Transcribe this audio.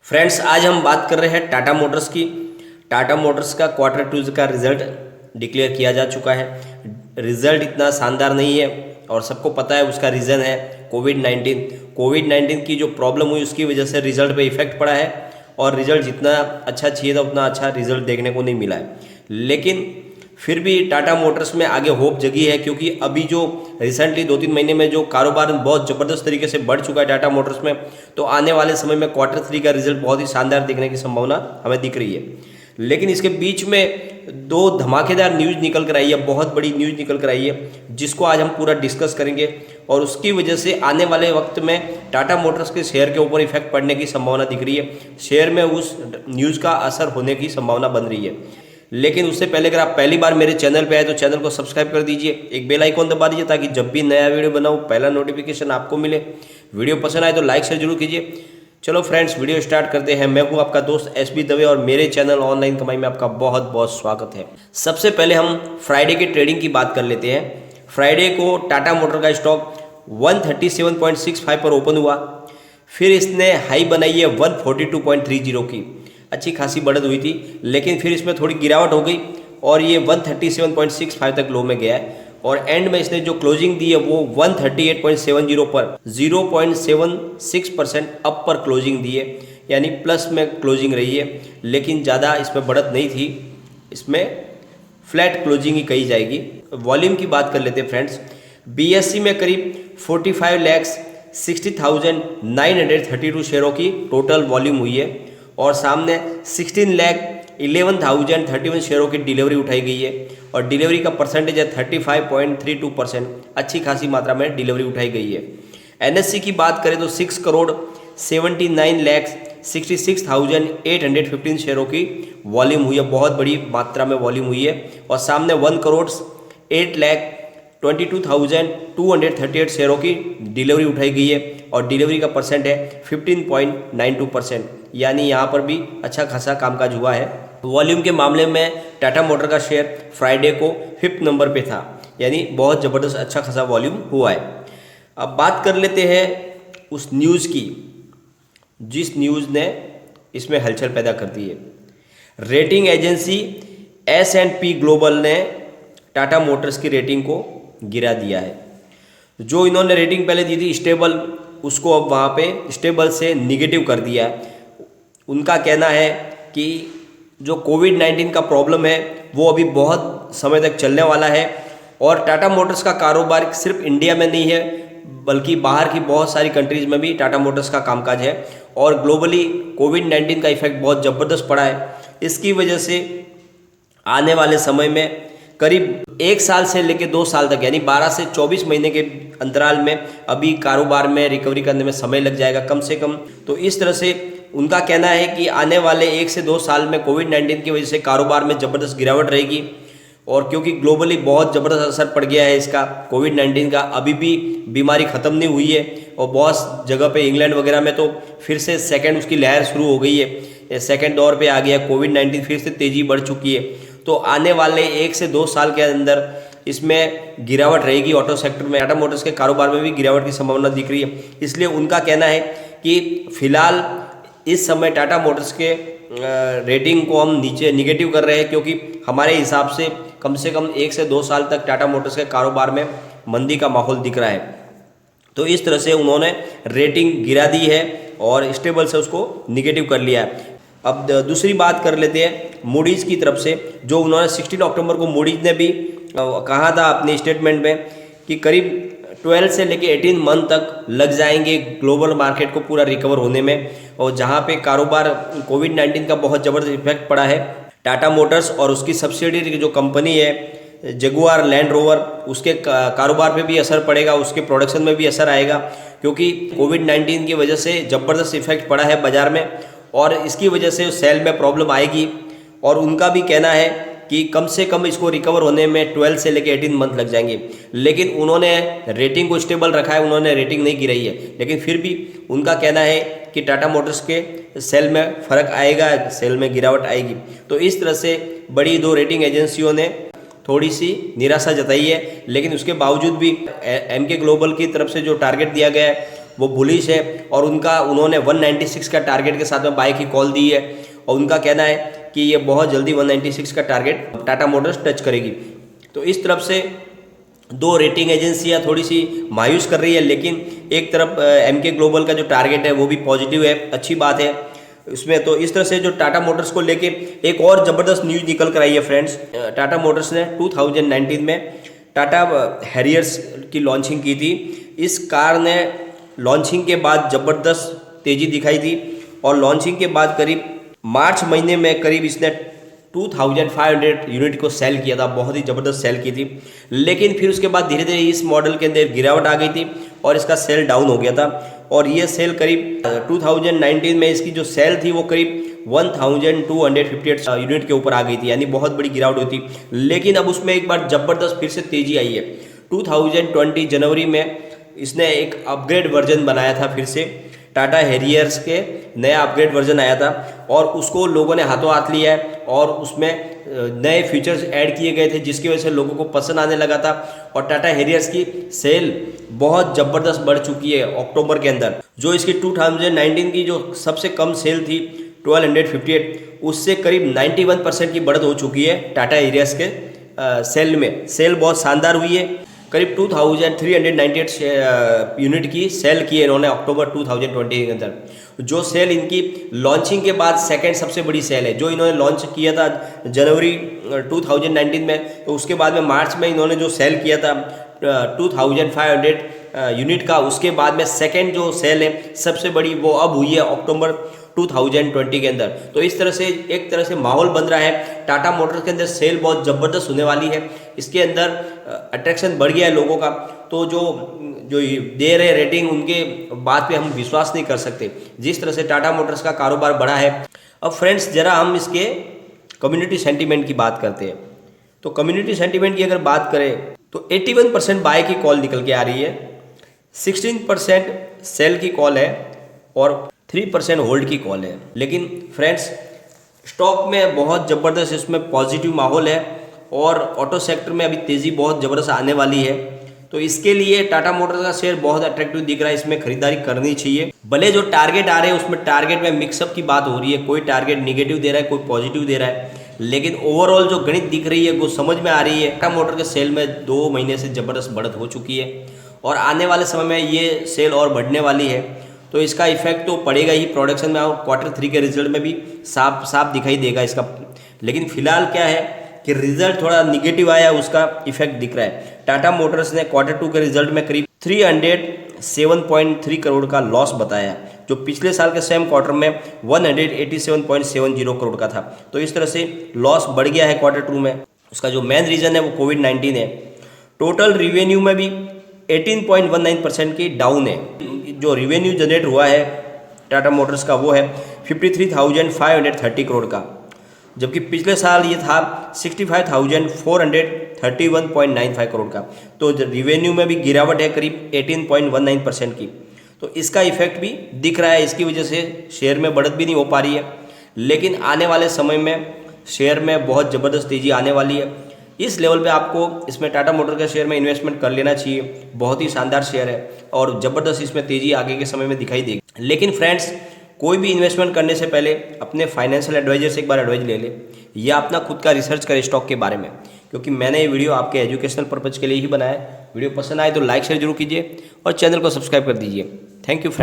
Friends, आज हम बात कर रहे हैं टाटा मोटर्स की। टाटा मोटर्स का Q2 का रिजल्ट डिक्लेयर किया जा चुका है। रिजल्ट इतना शानदार नहीं है और सबको पता है उसका रीज़न है कोविड 19 की जो प्रॉब्लम हुई उसकी वजह से रिजल्ट पे इफेक्ट पड़ा है और रिजल्ट जितना अच्छा चाहिए था उतना अच्छा रिजल्ट देखने को नहीं मिला है। लेकिन फिर भी टाटा मोटर्स में आगे होप जगी है, क्योंकि अभी जो रिसेंटली 2-3 महीने में जो कारोबार बहुत ज़बरदस्त तरीके से बढ़ चुका है टाटा मोटर्स में, तो आने वाले समय में Q3 का रिजल्ट बहुत ही शानदार दिखने की संभावना हमें दिख रही है। लेकिन इसके बीच में दो धमाकेदार न्यूज़ निकल कर आई है, बहुत बड़ी न्यूज़ निकल कर आई है, जिसको आज हम पूरा डिस्कस करेंगे और उसकी वजह से आने वाले वक्त में टाटा मोटर्स के शेयर के ऊपर इफेक्ट पड़ने की संभावना दिख रही है। शेयर में उस न्यूज़ का असर होने की संभावना बन रही है। लेकिन उससे पहले अगर आप पहली बार मेरे चैनल पे आए तो चैनल को सब्सक्राइब कर दीजिए, एक बेल आइकॉन दबा दीजिए ताकि जब भी नया वीडियो बनाऊँ पहला नोटिफिकेशन आपको मिले। वीडियो पसंद आए तो लाइक शेयर जरूर कीजिए। चलो फ्रेंड्स, वीडियो स्टार्ट करते हैं। मैं हूं आपका दोस्त SB दवे और मेरे चैनल ऑनलाइन कमाई में आपका बहुत बहुत स्वागत है। सबसे पहले हम फ्राइडे की ट्रेडिंग की बात कर लेते हैं। फ्राइडे को टाटा मोटर का स्टॉक 137.65 पर ओपन हुआ, फिर इसने हाई बनाई है 142.30 की। अच्छी खासी बढ़त हुई थी, लेकिन फिर इसमें थोड़ी गिरावट हो गई और ये 137.65 तक लो में गया है और एंड में इसने जो क्लोजिंग दी है वो 138.70 पर 0.76% अप पर क्लोजिंग दी है, यानी प्लस में क्लोजिंग रही है। लेकिन ज़्यादा इसमें बढ़त नहीं थी, इसमें फ्लैट क्लोजिंग ही कही जाएगी। वॉल्यूम की बात कर लेते हैं फ्रेंड्स। BSE में करीब 45,60,932 शेयरों की टोटल वॉल्यूम हुई है और सामने 16,11,031 शेयरों की डिलीवरी उठाई गई है और डिलीवरी का परसेंटेज है 35.32%। अच्छी खासी मात्रा में डिलीवरी उठाई गई है। NSE की बात करें तो 6,79,66,815 शेयरों की वॉल्यूम हुई है, बहुत बड़ी मात्रा में वॉल्यूम हुई है और सामने 1,08,22,238 शेयरों की डिलीवरी उठाई गई है और डिलीवरी का परसेंट है 15.92%, यानी यहाँ पर भी अच्छा खासा कामकाज हुआ है। वॉल्यूम के मामले में टाटा मोटर का शेयर फ्राइडे को 5th नंबर पे था, यानी बहुत ज़बरदस्त अच्छा खासा वॉल्यूम हुआ है। अब बात कर लेते हैं उस न्यूज़ की जिस न्यूज़ ने इसमें हलचल पैदा कर दी है। रेटिंग एजेंसी S&P ग्लोबल ने टाटा मोटर्स की रेटिंग को गिरा दिया है। जो इन्होंने रेटिंग पहले दी थी स्टेबल, उसको अब वहाँ पे स्टेबल से निगेटिव कर दिया है। उनका कहना है कि जो कोविड-19 का प्रॉब्लम है वो अभी बहुत समय तक चलने वाला है और टाटा मोटर्स का कारोबार सिर्फ इंडिया में नहीं है बल्कि बाहर की बहुत सारी कंट्रीज़ में भी टाटा मोटर्स का कामकाज है और ग्लोबली कोविड-19 का इफेक्ट बहुत ज़बरदस्त पड़ा है। इसकी वजह से आने वाले समय में करीब 1 साल से लेकर 2 साल तक, यानी 12 से 24 महीने के अंतराल में अभी कारोबार में रिकवरी करने में समय लग जाएगा कम से कम। तो इस तरह से उनका कहना है कि आने वाले 1 से 2 साल में कोविड-19 की वजह से कारोबार में ज़बरदस्त गिरावट रहेगी और क्योंकि ग्लोबली बहुत ज़बरदस्त असर पड़ गया है इसका कोविड-19 का, अभी भी बीमारी ख़त्म नहीं हुई है और बहुत जगह पे इंग्लैंड वगैरह में तो फिर से सेकेंड उसकी लहर शुरू हो गई है, सेकेंड दौर पे आ गया कोविड-19, फिर से तेज़ी बढ़ चुकी है। तो आने वाले 1 से 2 साल के अंदर इसमें गिरावट रहेगी। ऑटो सेक्टर में टाटा मोटर्स के कारोबार में भी गिरावट की संभावना दिख रही है। इसलिए उनका कहना है कि फिलहाल इस समय टाटा मोटर्स के रेटिंग को हम नीचे निगेटिव कर रहे हैं, क्योंकि हमारे हिसाब से कम 1 से 2 साल तक टाटा मोटर्स के कारोबार में मंदी का माहौल दिख रहा है। तो इस तरह से उन्होंने रेटिंग गिरा दी है और स्टेबल से उसको निगेटिव कर लिया है। अब दूसरी बात कर लेते हैं मूडीज़ की तरफ से। जो उन्होंने 16 अक्टूबर को मूडीज़ ने भी कहा था अपने स्टेटमेंट में कि करीब 12 से लेके 18 मंथ तक लग जाएंगे ग्लोबल मार्केट को पूरा रिकवर होने में, और जहां पे कारोबार कोविड-19 का बहुत ज़बरदस्त इफेक्ट पड़ा है टाटा मोटर्स और उसकी सब्सिडियरी जो कंपनी है जगुआर लैंड रोवर, उसके कारोबार पे भी असर पड़ेगा, उसके प्रोडक्शन में भी असर आएगा, क्योंकि कोविड-19 की वजह से ज़बरदस्त इफेक्ट पड़ा है बाज़ार में और इसकी वजह से सेल में प्रॉब्लम आएगी। और उनका भी कहना है कि कम से कम इसको रिकवर होने में 12 से लेकर 18 मंथ लग जाएंगे। लेकिन उन्होंने रेटिंग को स्टेबल रखा है, उन्होंने रेटिंग नहीं गिराई है, लेकिन फिर भी उनका कहना है कि टाटा मोटर्स के सेल में फ़र्क आएगा, सेल में गिरावट आएगी। तो इस तरह से बड़ी 2 रेटिंग एजेंसियों ने थोड़ी सी निराशा जताई है, लेकिन उसके बावजूद भी एमके ग्लोबल की तरफ से जो टारगेट दिया गया है वो बुलिश है और उन्होंने 196 का टारगेट के साथ में बाय की कॉल दी है और उनका कहना है कि ये बहुत जल्दी 196 का टारगेट टाटा मोटर्स टच करेगी। तो इस तरफ से दो रेटिंग एजेंसियां थोड़ी सी मायूस कर रही है, लेकिन एक तरफ एमके ग्लोबल का जो टारगेट है वो भी पॉजिटिव है, अच्छी बात है इसमें। तो इस तरह से जो टाटा मोटर्स को लेके एक और ज़बरदस्त न्यूज़ निकल कर आई है फ्रेंड्स। टाटा मोटर्स ने 2019 में टाटा हैरियर्स की लॉन्चिंग की थी। इस कार ने लॉन्चिंग के बाद ज़बरदस्त तेज़ी दिखाई थी और लॉन्चिंग के बाद करीब मार्च महीने में करीब इसने 2500 यूनिट को सेल किया था, बहुत ही ज़बरदस्त सेल की थी। लेकिन फिर उसके बाद धीरे धीरे इस मॉडल के अंदर गिरावट आ गई थी और इसका सेल डाउन हो गया था और ये सेल करीब 2019 में इसकी जो सेल थी वो करीब 1258 यूनिट के ऊपर आ गई थी, यानी बहुत बड़ी गिरावट हुई थी। लेकिन अब उसमें एक बार ज़बरदस्त फिर से तेज़ी आई है। 2020 जनवरी में इसने एक अपग्रेड वर्जन बनाया था, फिर से टाटा हैरियर्स के नया अपग्रेड वर्जन आया था और उसको लोगों ने हाथों हाथ लिया है और उसमें नए फीचर्स ऐड किए गए थे जिसकी वजह से लोगों को पसंद आने लगा था और टाटा हैरियर्स की सेल बहुत ज़बरदस्त बढ़ चुकी है अक्टूबर के अंदर। जो इसकी 2019 की जो सबसे कम सेल थी 1258, उससे करीब 91% की बढ़त हो चुकी है टाटा हैरियर्स के सेल में। सेल बहुत शानदार हुई है, करीब 2398 यूनिट की सेल की है इन्होंने अक्टूबर 2020 के अंदर। जो सेल इनकी लॉन्चिंग के बाद सेकंड सबसे बड़ी सेल है। जो इन्होंने लॉन्च किया था जनवरी 2019 में, तो उसके बाद में मार्च में इन्होंने जो सेल किया था 2500 यूनिट का, उसके बाद में सेकंड जो सेल है सबसे बड़ी वो अब हुई है अक्टूबर 2020 के अंदर। तो इस तरह से एक तरह से माहौल बन रहा है, टाटा मोटर्स के अंदर सेल बहुत ज़बरदस्त होने वाली है, इसके अंदर अट्रैक्शन बढ़ गया है लोगों का। तो जो दे रहे रेटिंग उनके बात पे हम विश्वास नहीं कर सकते, जिस तरह से टाटा मोटर्स का कारोबार बढ़ा है। अब फ्रेंड्स ज़रा हम इसके कम्युनिटी सेंटीमेंट की बात करते हैं। तो कम्युनिटी सेंटीमेंट की अगर बात करें तो 81% बाय की कॉल निकल के आ रही है, 16% सेल की कॉल है और 3% होल्ड की कॉल है। लेकिन फ्रेंड्स स्टॉक में बहुत ज़बरदस्त इसमें पॉजिटिव माहौल है और ऑटो सेक्टर में अभी तेज़ी बहुत ज़बरदस्त आने वाली है। तो इसके लिए टाटा मोटर्स का शेयर बहुत अट्रैक्टिव दिख रहा है, इसमें खरीदारी करनी चाहिए। भले जो टारगेट आ रहे हैं उसमें टारगेट में मिक्सअप की बात हो रही है, कोई टारगेट निगेटिव दे रहा है, कोई पॉजिटिव दे रहा है, लेकिन ओवरऑल जो गणित दिख रही है वो समझ में आ रही है। टाटा मोटर के सेल में 2 महीने से ज़बरदस्त बढ़त हो चुकी है और आने वाले समय में ये सेल और बढ़ने वाली है। तो इसका इफेक्ट तो पड़ेगा ही प्रोडक्शन में और Q3 के रिजल्ट में भी साफ दिखाई देगा इसका। लेकिन फिलहाल क्या है कि रिजल्ट थोड़ा निगेटिव आया, उसका इफेक्ट दिख रहा है। टाटा मोटर्स ने Q2 के रिजल्ट में करीब 307.3 करोड़ का लॉस बताया, जो पिछले साल के सेम क्वार्टर में 187.70 करोड़ का था। तो इस तरह से लॉस बढ़ गया है Q2 में। उसका जो मेन रीज़न है वो कोविड-19 है। टोटल रिवेन्यू में भी 18.19% की डाउन है। जो रिवेन्यू जनरेट हुआ है टाटा मोटर्स का वो है 53,530 करोड़ का, जबकि पिछले साल ये था 65,431.95 करोड़ का। तो रिवेन्यू में भी गिरावट है करीब 18.19% की। तो इसका इफेक्ट भी दिख रहा है, इसकी वजह से शेयर में बढ़त भी नहीं हो पा रही है। लेकिन आने वाले समय में शेयर में बहुत ज़बरदस्त तेज़ी आने वाली है। इस लेवल पे आपको इसमें टाटा मोटर के शेयर में इन्वेस्टमेंट कर लेना चाहिए। बहुत ही शानदार शेयर है और ज़बरदस्त इसमें तेज़ी आगे के समय में दिखाई देगी। लेकिन फ्रेंड्स कोई भी इन्वेस्टमेंट करने से पहले अपने फाइनेंशियल एडवाइजर से एक बार एडवाइस ले ले या अपना खुद का रिसर्च करें स्टॉक के बारे में, क्योंकि मैंने ये वीडियो आपके एजुकेशनल पर्पज़ के लिए ही बनाया है। वीडियो पसंद आए तो लाइक शेयर जरूर कीजिए और चैनल को सब्सक्राइब कर दीजिए। Thank you friends.